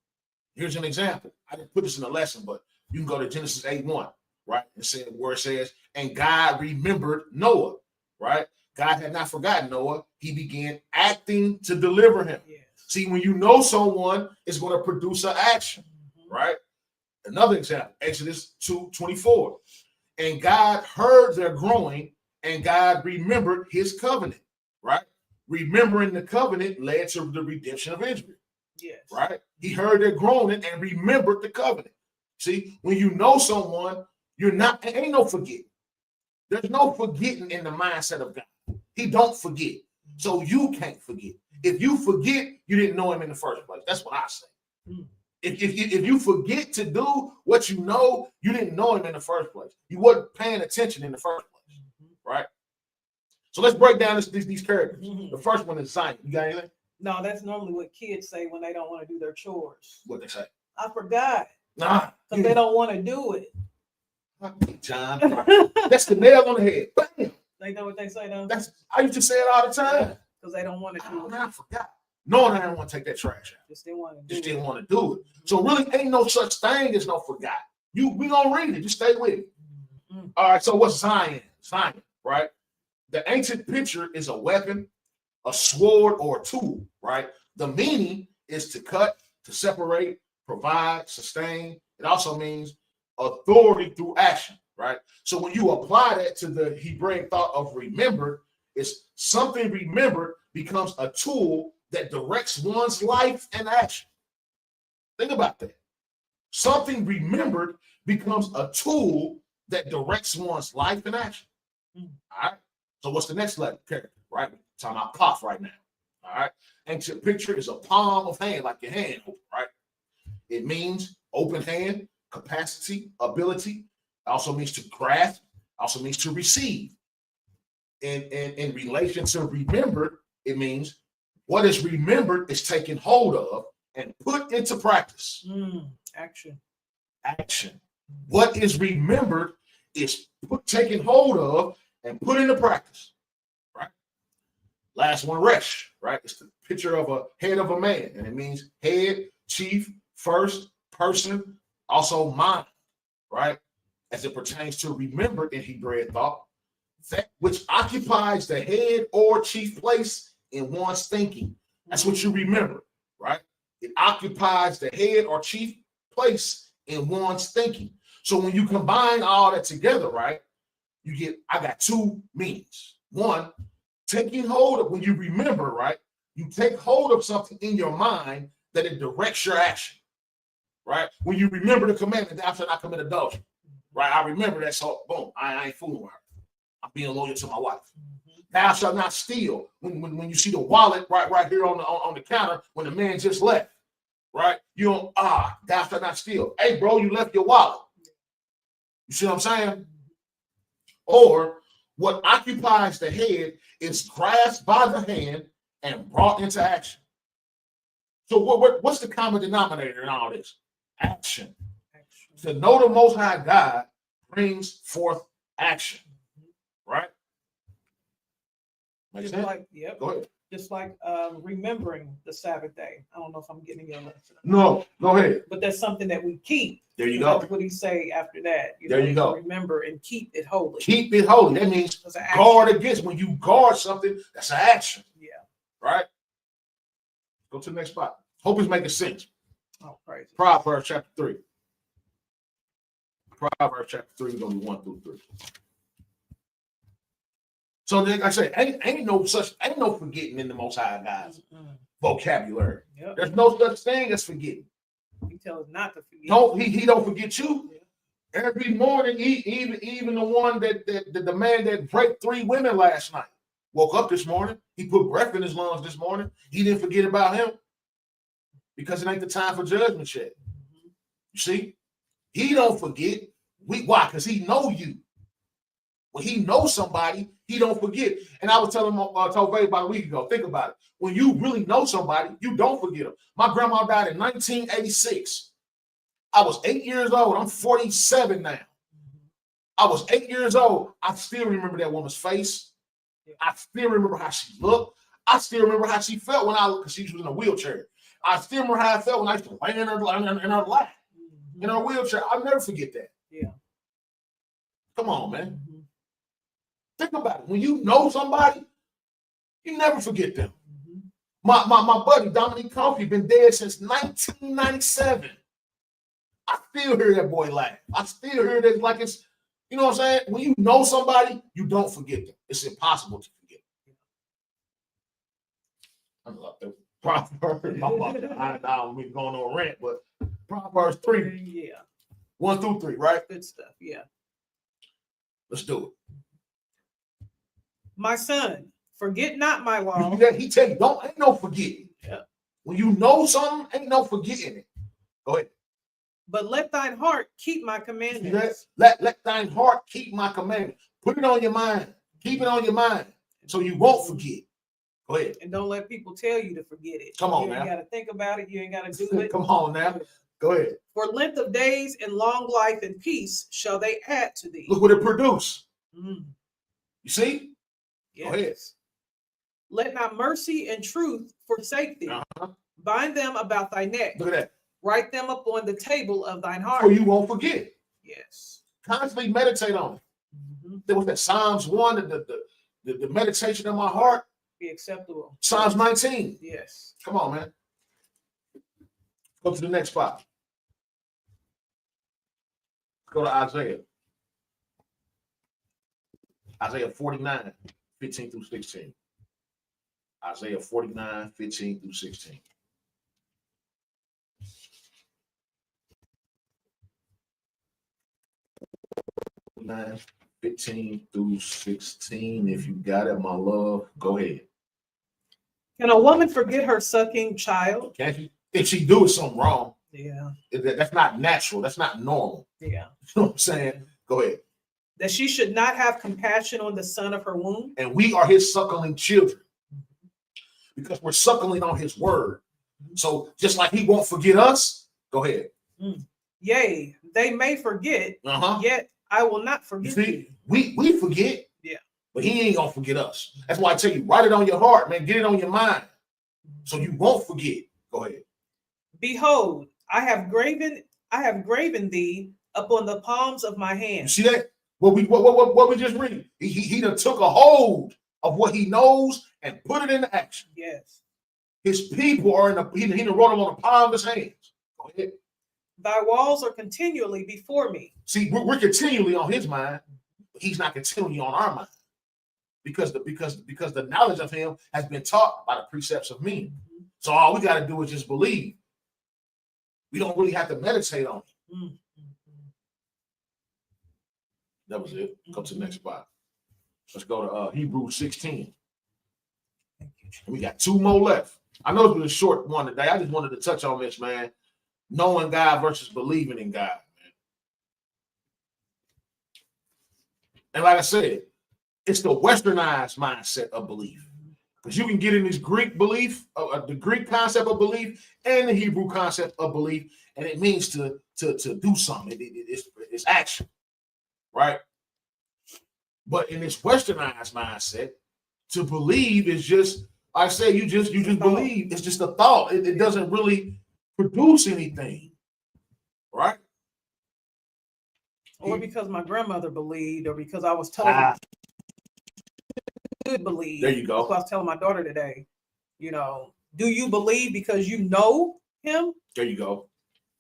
Here's an example. I didn't put this in the lesson, but you can go to Genesis 8:1, right? And say where it says, and God remembered Noah, right? God had not forgotten Noah. He began acting to deliver him. Yes. See, when you know someone, it's going to produce an action, right? Another example, Exodus 2:24. And God heard their groaning, and God remembered his covenant, right? Remembering the covenant led to the redemption of Israel. Yes. Right? He heard their groaning and remembered the covenant. See, when you know someone, ain't no forgetting. There's no forgetting in the mindset of God. He don't forget. So you can't forget. If you forget, you didn't know him in the first place. That's what I say. If you forget to do what you know, you didn't know him in the first place. You wasn't paying attention in the first place. Right? So let's break down these characters. The first one is Zion. You got anything? No, that's normally what kids say when they don't want to do their chores. What they say? I forgot. Nah. Because they don't want to do it. John. That's the nail on the head. Bam. They know what they say, though? I used to say it all the time. Because they don't want to do it. I forgot. Knowing I didn't want to take that trash out. Just didn't want to do Just it. didn't want to do it. So really ain't no such thing as no forgot. We gonna read it. Just stay with it. All right, so what's Zion? Zion, right? The ancient picture is a weapon, a sword, or a tool, right? The meaning is to cut, to separate, provide, sustain. It also means authority through action, right? So when you apply that to the Hebraic thought of remember, it's something remembered becomes a tool that directs one's life and action. Think about that. Something remembered becomes a tool that directs one's life and action. All right. So what's the next letter? Character, right? We're talking about Kaf right now. All right. Ancient picture is a palm of hand, like your hand, right? It means open hand, capacity, ability. Also means to grasp, also means to receive. In relation to remember, it means what is remembered is taken hold of and put into practice. Action. Action. What is remembered is taken hold of and put into practice. Right? Last one, resh, right? It's the picture of a head of a man, and it means head, chief, first, person, also mind, right? As it pertains to remembered in Hebraic thought, that which occupies the head or chief place in one's thinking. That's what you remember, right? It occupies the head or chief place in one's thinking. So when you combine all that together, right, you get, I got two meanings. One, taking hold of, when you remember, right, you take hold of something in your mind that it directs your action, right? When you remember the commandment, thou shalt not commit adultery, right? I remember that, so boom, I ain't fooling with her. I'm being loyal to my wife. Thou shalt not steal. When you see the wallet right here on the counter when the man just left, right? You don't, thou shalt not steal. Hey, bro, you left your wallet. You see what I'm saying? Or what occupies the head is grasped by the hand and brought into action. So what's the common denominator in all this? Action. To know the Most High God brings forth action. Right? Make Just sense? like, yep. Go ahead. Just like remembering the Sabbath day. I don't know if I'm getting your lesson. No, go ahead. But that's something that we keep. There you go. That's what he say after that. There you go. Remember and keep it holy. Keep it holy. That means That's an action. guard against. When you guard something, that's an action. Yeah. Right? Go to the next spot. Hope it's making sense. Oh, crazy. Proverbs chapter 3. Proverbs chapter 3, we're going to be 1 through 3. So like I say, ain't no forgetting in the Most High God's vocabulary. Yep. There's no such thing as forgetting. He tells us not to forget. He don't forget you. Yeah. Every morning, even the one the man that raped 3 women last night woke up this morning. He put breath in his lungs this morning. He didn't forget about him because it ain't the time for judgment yet. You see, he don't forget. Why? Because he know you. When he knows somebody, he don't forget. And I was telling him, told Vay about a week ago, think about it. When you really know somebody, you don't forget them. My grandma died in 1986. I was 8 years old. I'm 47 now. I was 8 years old. I still remember that woman's face. I still remember how she looked. I still remember how she felt because she was in a wheelchair. I still remember how I felt when I used to lay in her lap, in her wheelchair. I'll never forget that. Yeah. Come on, man. Think about it. When you know somebody, you never forget them. My buddy Dominique Coffey been dead since 1997. I still hear that boy laugh. I still hear that like it's, you know what I'm saying? When you know somebody, you don't forget them. It's impossible to forget. I love that. Proverbs. I don't be going on a rant, but Proverbs 3. Yeah. 1 through 3, right? Good stuff. Yeah. Let's do it. My son, forget not my law. He tell you, ain't no forgetting. Yeah. When you know something, ain't no forgetting it. Go ahead. But let thine heart keep my commandments. Let thine heart keep my commandments. Put it on your mind. Keep it on your mind so you won't forget. Go ahead. And don't let people tell you to forget it. Come on you now. You ain't got to think about it. You ain't got to do it. Come on now. Go ahead. For length of days and long life and peace shall they add to thee. Look what it produced. Mm. You see? Yes. Go ahead. Let not mercy and truth forsake thee. Bind them about thy neck. Look at that. Write them upon the table of thine heart. So you won't forget. Yes. Constantly meditate on it. There was that Psalms 1, the meditation of my heart. Be acceptable. Psalms 19. Yes. Come on, man. Go to the next spot. Go to Isaiah. Isaiah 49, 15 through 16. Isaiah 49, 15 through 16. 15 through 16. If you got it, my love, go ahead. Can a woman forget her sucking child? Can't you? If she doing something wrong, Yeah. That's not natural. That's not normal. Yeah. You know what I'm saying? Go ahead. That she should not have compassion on the son of her womb. And we are his suckling children because we're suckling on his word. So just like he won't forget us, go ahead. Yea, they may forget, yet I will not You forget see, you. we forget, Yeah. but he ain't gonna forget us. That's why I tell you, write it on your heart, man. Get it on your mind, so you won't forget. Go ahead. Behold, I have graven thee upon the palms of my You hands. see that? What we just read? He done took a hold of what he knows and put it into action. Yes. His people are in the he done wrote them on the palm of his hands. Go ahead. Thy walls are continually before me. See, we're continually on his mind, but he's not continually on our mind. Because the knowledge of him has been taught by the precepts of men. So all we got to do is just believe. We don't really have to meditate on it. That was it. Come to the next spot. Let's go to Hebrews 16. Thank you. We got 2 more left. I know it's been a short one today. I just wanted to touch on this, man. Knowing God versus believing in God, man. And like I said, it's the westernized mindset of belief. Because you can get in this Greek belief, the Greek concept of belief, and the Hebrew concept of belief, and it means to do something. It's action, right? But in this westernized mindset, to believe is just, I say, you just believe. It's just a thought. It doesn't really produce anything, right? Or because my grandmother believed, or because I was told could believe. There you go. That's what I was telling my daughter today. You know, do you believe because you know him, There you go.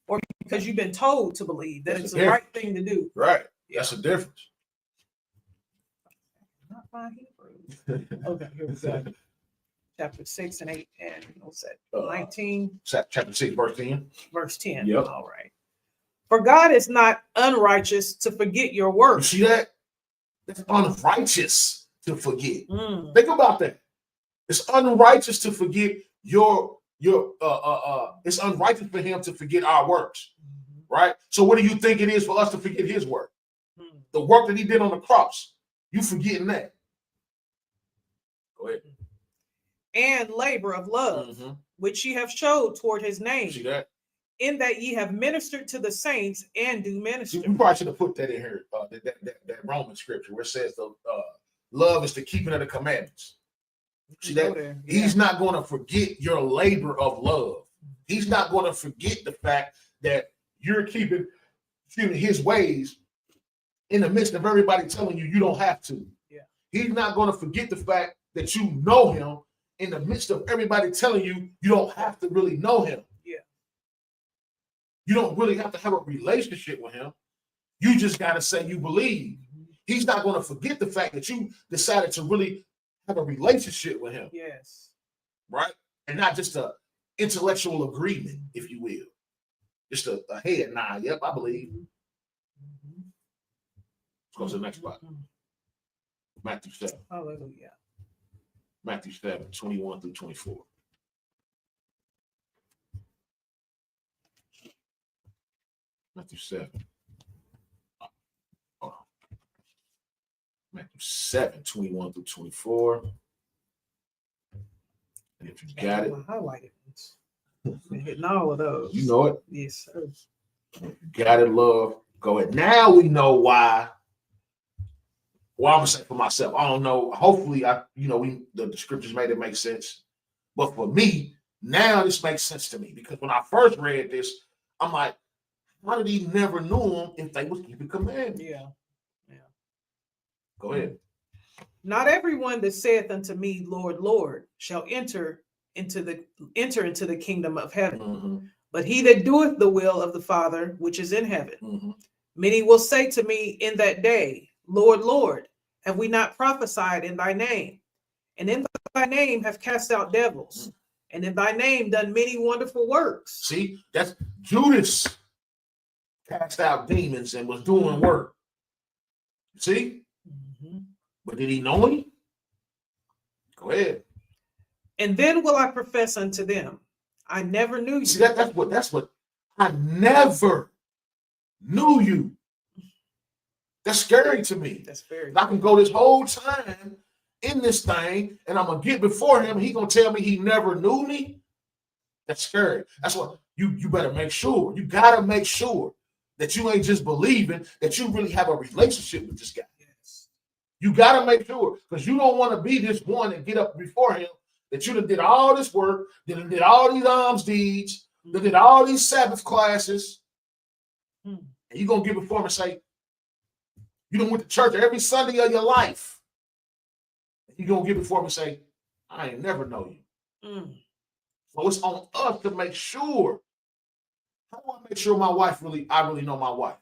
or because you've been told to believe that That's it's a the right thing to do? Right. That's the difference. Not find Hebrews. Okay, here we go. Chapter 6 and 8 and what's that? 19, Chapter 6, verse 10. verse 10. Yep. All right. For God is not unrighteous to forget your You works. see that? That's unrighteous to forget. Mm. Think about that. It's unrighteous to forget it's unrighteous for him to forget our works, right? So what do you think it is for us to forget his work? Mm. The work that he did on the cross. You forgetting that. Go ahead. And labor of love, which ye have showed toward his name, See that? in that ye have ministered to the saints and do minister. We probably should have put that in here, that Roman scripture where it says the love is the keeping of the commandments. See that? Yeah. He's not going to forget your labor of love. He's not going to forget the fact that you're keeping his ways in the midst of everybody telling you don't have to. Yeah. He's not going to forget the fact that you know him in the midst of everybody telling you don't have to really know him. Yeah. You don't really have to have a relationship with him. You just got to say you believe. He's not going to forget the fact that you decided to really have a relationship with him. Yes. Right? And not just a intellectual agreement, if you will. Just a head nod. Yep, I believe. Let's go to the next spot. Matthew 7. Hallelujah. Matthew 7, 21 through 24. Matthew 7. Hold on. Matthew 7, 21 through 24. And if you got it, My highlighted ones. Been hitting all of those. you know it. Yes, sir. Got it, love. Go ahead. Now we know why. Well, I'm gonna say for myself, I don't know. Hopefully, the scriptures made it make sense. But for me, now this makes sense to me because when I first read this, I'm like, why did he never know them if they was keeping commandments? Yeah. Go ahead. Not everyone that saith unto me, Lord, Lord, shall enter into the kingdom of heaven, but he that doeth the will of the Father which is in heaven. Many will say to me in that day, Lord, Lord, have we not prophesied in thy name? And in thy name have cast out devils, and in thy name done many wonderful works. See, that's Judas cast out demons and was doing work. See? But did he know him? Go ahead. And then will I profess unto them, I never knew you. See, that's what I never knew you. That's scary to me. That's very I can go this whole time in this thing, and I'm gonna get before him. He gonna tell me he never knew me. That's scary. That's what you better make sure. You gotta make sure that you ain't just believing, that you really have a relationship with this guy. yes. You gotta make sure, because you don't want to be this one and get up before him that you done did all this work, that did all these alms deeds, that did all these Sabbath classes, and you gonna get before him and say, you done went to church every Sunday of your life. You gonna get before him and say, I ain't never know you. Mm. So it's on us to make sure. How do I make sure my wife I really know my wife?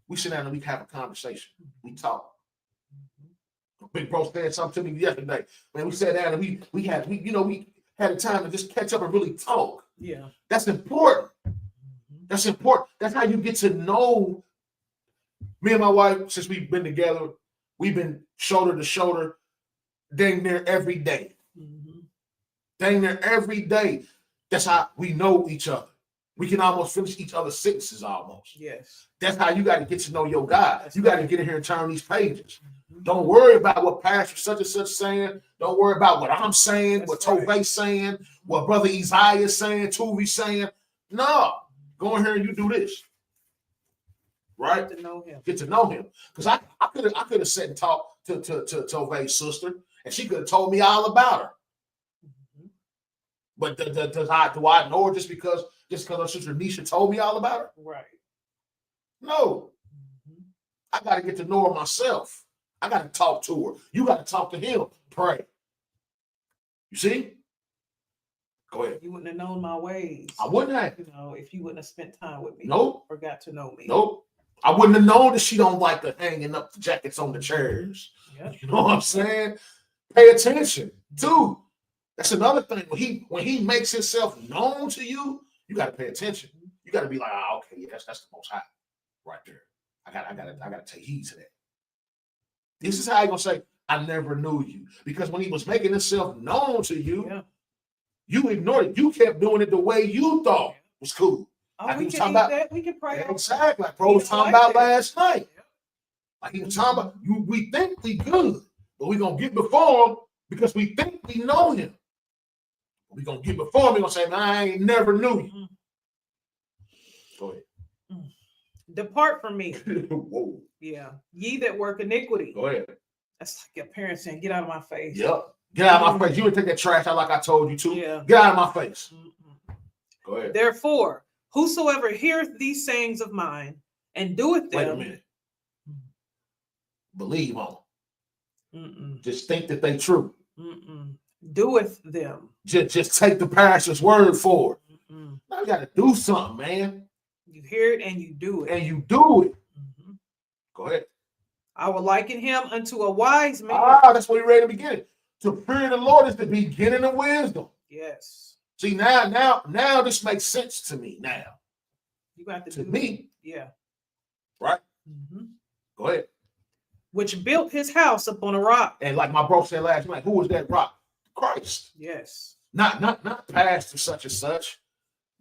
We sit down and we have a conversation. We talk. Big bro said something to me yesterday. Man, we sat down and we had a time to just catch up and really talk. Yeah. That's important. That's important. That's how you get to know me and my wife. Since we've been together, we've been shoulder to shoulder, dang near every day. Dang near every day. That's how we know each other. We can almost finish each other's sentences almost. Yes. That's how you got to get to know your God. That's You got to get in here and turn these pages. Don't worry about what Pastor such and such saying. Don't worry about what I'm saying, That's what right. Tovey saying, what Brother Isaiah saying, Tuvi saying. No, go in here and you do this. Right? To know him. Get to know him. Because I could have sat and talked to Tovey's sister, and she could have told me all about her. But do I know her just because her sister Nisha told me all about her? Right. No. I got to get to know her myself. I got to talk to her. You got to talk to him. Pray. You see? Go ahead. You wouldn't have known my ways. I wouldn't have. If you wouldn't have spent time with me. Nope. Or got to know me. Nope. I wouldn't have known that she don't like the hanging up the jackets on the chairs. Yep. You know what I'm saying? Pay attention. Dude, that's another thing. When he makes himself known to you, you got to pay attention. You got to be like, okay, yeah, that's the Most High right there. I gotta take heed to that. This is how he gonna say, I never knew you. Because when he was making himself known to you, you ignored it. You kept doing it the way you thought was cool. Oh, Like we he was can talking eat about- that. We can pray. Exactly. Like bro was talking about last night. Like he was talking about, we think we good, but we gonna get before him because we think we know him. We gonna get before him, we gonna say, man, I ain't never knew you. Go ahead. Depart from me. Whoa. Yeah. Ye that work iniquity. Go ahead. That's like your parents saying, get out of my face. Yep. Get out of my face. You would take that trash out like I told you to. Yeah. Get out of my face. Go ahead. Therefore, whosoever heareth these sayings of mine and doeth them. Wait a minute. Believe on them. Just think that they true. Doeth them. Just take the pastor's word for it. Now you got to do something, man. You hear it and you do it. And you do it. Go ahead. I will liken him unto a wise man. That's what he read in the beginning. To fear the Lord is the beginning of wisdom. Yes. See, now this makes sense to me now. You got To me. Yeah. Right? Go ahead. Which built his house upon a rock. And like my bro said last night, who was that rock? Christ. Yes. Not pastor such and such.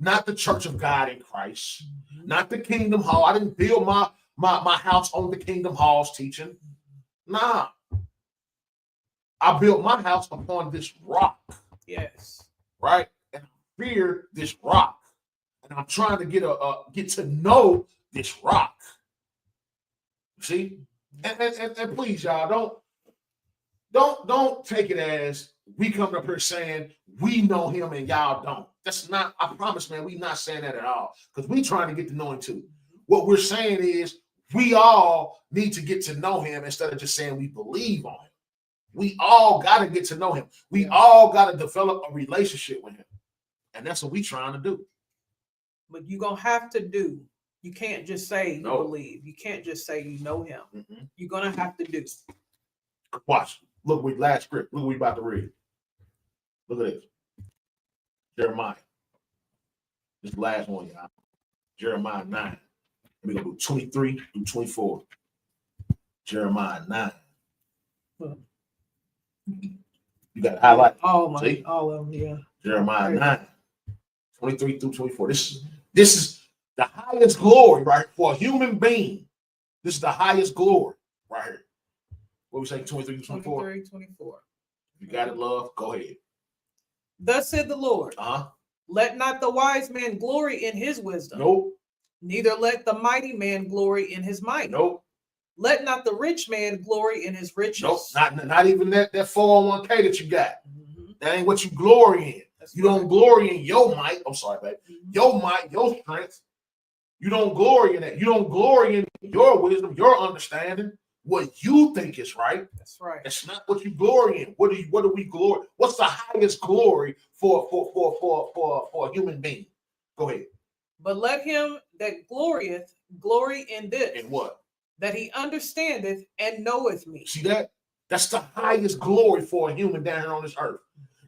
Not the Church of God in Christ. Not the Kingdom Hall. I didn't build my house on the Kingdom Hall's teaching. Nah. I built my house upon this rock. Yes. Right? And I fear this rock. And I'm trying to get to know this rock. See? And please, y'all, don't take it as we come up here saying we know him and y'all don't. That's not, I promise, man, we not saying that at all. Because we trying to get to know him too. What we're saying is we all need to get to know him instead of just saying we believe on him. We all got to get to know him. We all got to develop a relationship with him. And that's what we trying to do. But you're going to have to do. You can't just say you No. believe. You can't just say you know him. You're going to have to do. Watch. Look, last script. Look what we about to read. Look at this. Jeremiah. This last one, y'all. Jeremiah 9. We're going to do 23 through 24. Jeremiah 9. You got to highlight. All See? of them, yeah. Jeremiah 9. 23 through 24. This This is the highest glory, right? For a human being. This is the highest glory right here. What we say, 23 to 24? 23, 24. You got it, love? Go ahead. Thus said the Lord, let not the wise man glory in his wisdom. Nope. Neither let the mighty man glory in his might. Nope. Let not the rich man glory in his riches. Nope. Not even that 401k that you got. Mhm. That ain't what you glory in. That's You don't glory in your might. I'm sorry, babe. Mhm. Your might, your strength. You don't glory in that. You don't glory in your wisdom, your understanding, what you think is right. That's right. That's not what you glory in. What do we glory? What's the highest glory for a human being? Go ahead. But let him that glorieth glory in this, And what? that he understandeth and knoweth me. See that? That's the highest glory for a human down here on this earth.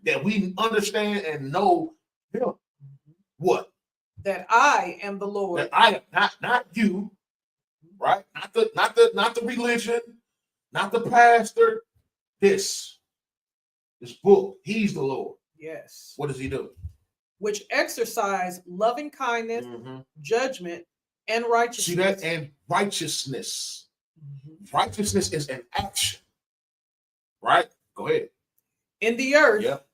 That we understand and know him. What? That I am the Lord. That I am not you, right? Not the religion, not the pastor. This book. He's the Lord. Yes. What does he do? Which exercise loving kindness, judgment, and righteousness. See that? And righteousness. Mhm. Righteousness is an action. Right? Go ahead. In the earth, Yep.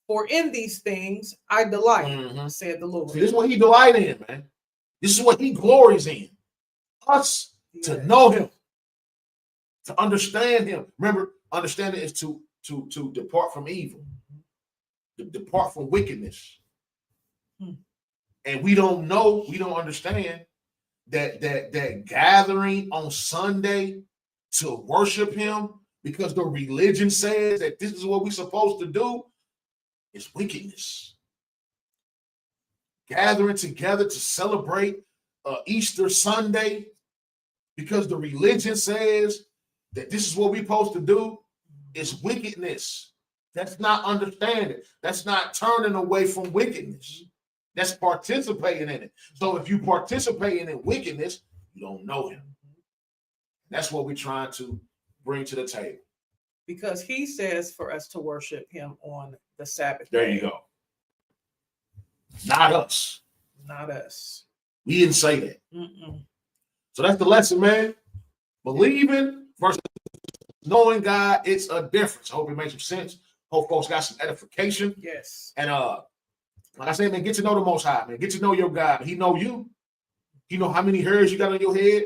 for in these things I delight, Mhm. said the Lord. See, this is what he delights in, man. This is what he glories in. Us to Yes. know him, to understand him. Remember, understanding is to depart from evil, to depart from wickedness. Hmm. And we don't know, we don't understand that gathering on Sunday to worship him because the religion says that this is what we're supposed to do is wickedness. Gathering together to celebrate Easter Sunday because the religion says that this is what we're supposed to do is wickedness. That's not understanding. That's not turning away from wickedness. That's participating in it. So if you participate in wickedness, you don't know him. That's what we're trying to bring to the table. Because he says for us to worship him on the Sabbath. There day, you go. Not us. Not us. We didn't say that. Mm-mm. So that's the lesson, man. Believing versus knowing God, it's a difference. I hope it makes some sense. Hope folks got some edification. Yes. And like I said, man, get to know the Most High, man. Get to know your God. He know you. He know how many hairs you got on your head.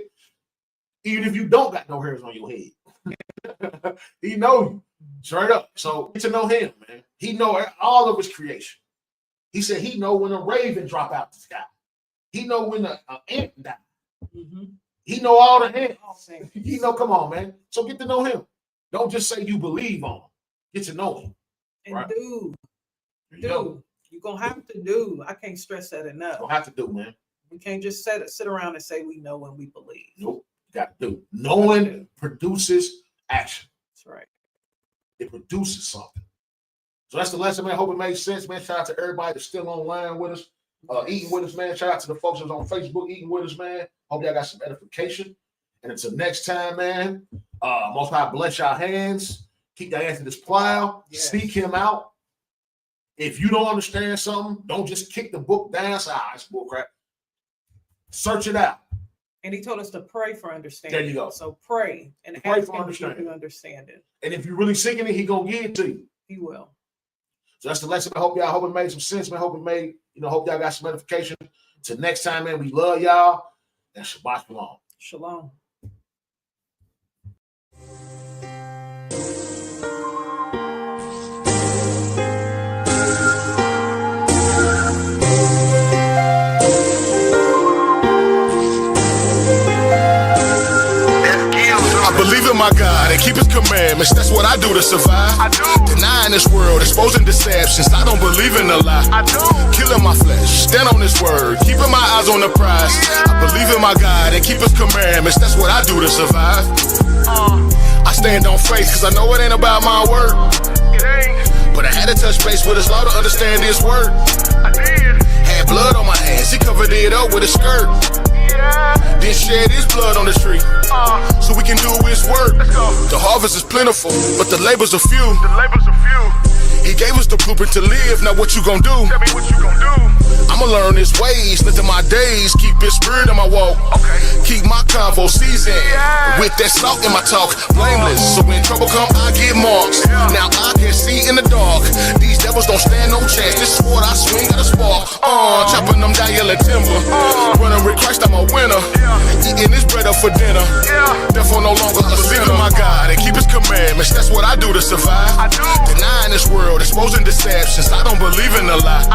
Even if you don't got no hairs on your head. He know you. Straight up. So get to know him, man. He know all of his creation. He said he know when a raven drop out the sky. He know when an ant die. Mm-hmm. He know all the ants. All things. He know, come on, man. So get to know him. Don't just say you believe on him. Get to know him. And Right. do. There you go. You're gonna have to do. I can't stress that enough. Don't have to do, man. We can't just sit around and say we know when we believe. Nope. You got to do. Knowing produces action. That's right. It produces something. So that's the lesson, man. Hope it made sense, man. Shout out to everybody that's still online with us, eating with us, man. Shout out to the folks that's on Facebook eating with us, man. Hope y'all got some edification. And until next time, man, Most High bless y'all hands. Keep your hands to this plow. Yes. Seek him out. If you don't understand something, don't just kick the book down. Say, it's bullcrap. Search it out. And he told us to pray for understanding. There you go. So pray and Pray ask for him to give understanding. you understanding. And if you're really seeking it, he gonna give it to you. He will. So that's the lesson. I hope it made some sense, man. Hope y'all got some edification. Till next time, man, we love y'all. And Shabbat Shalom. Shalom. I believe in my God and keep his commandments. That's what I do to survive. I do. Denying this world, exposing deceptions. I don't believe in a lie. I do. Killing my flesh, stand on his word. Keeping my eyes on the prize. I believe in my God and keep his commandments. That's what I do to survive. I stand on faith because I know it ain't about my word. It ain't. But I had to touch base with his law to understand his word. I did. Had blood on my hands, he covered it up with a skirt. Then shed his blood on the tree, so we can do his work. The harvest is plentiful, but the labors are few. He gave us the blueprint to live. Now what you gonna do? Tell me what you gonna do. I'm I'ma learn his ways, live my days, keep his spirit in my walk. Keep my convo seasoned with that salt in my talk. Blameless, so when trouble come, I get marks. Now I can see in the dark. These devils don't stand no chance. This sword I swing, got a spark. Chopping them down, yelling timber. Running with Christ, I'm a winner. Eating this bread up for dinner. Therefore no longer a sinner. My God, and keep his commandments. That's what I do to survive. Denying this world, exposing deceptions. I don't believe in a lie.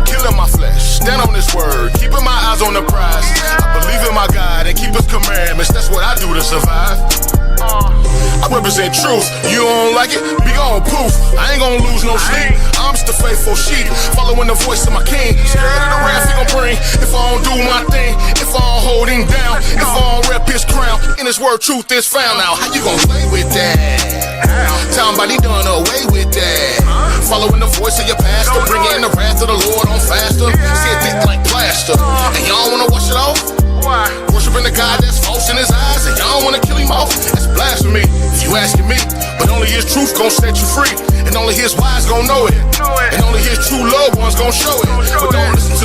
Killing my flesh, stand on his word. Keeping my eyes on the prize. I believe in my God and keep his commandments. That's what I do to survive. I represent truth. You don't like it? Be on poof. I ain't gonna lose no sleep. I'm just a faithful sheep, following the voice of my king. Scared of the wrath he gon' bring if I don't do my thing. If I don't hold him down, if I don't rep his crown. In his word, truth is found. Now, how you gon' play with that? Talking about he done away with that. Following the voice of your pastor, bringing the wrath of the Lord on faster. See it thick like plaster, and y'all wanna wash it off? Worshiping the God that's false in his eyes, and y'all wanna kill him off? That's blasphemy, if you asking me. But only his truth gon' set you free, and only his wise gon' know it, and only his true loved ones gon' show it. But don't listen to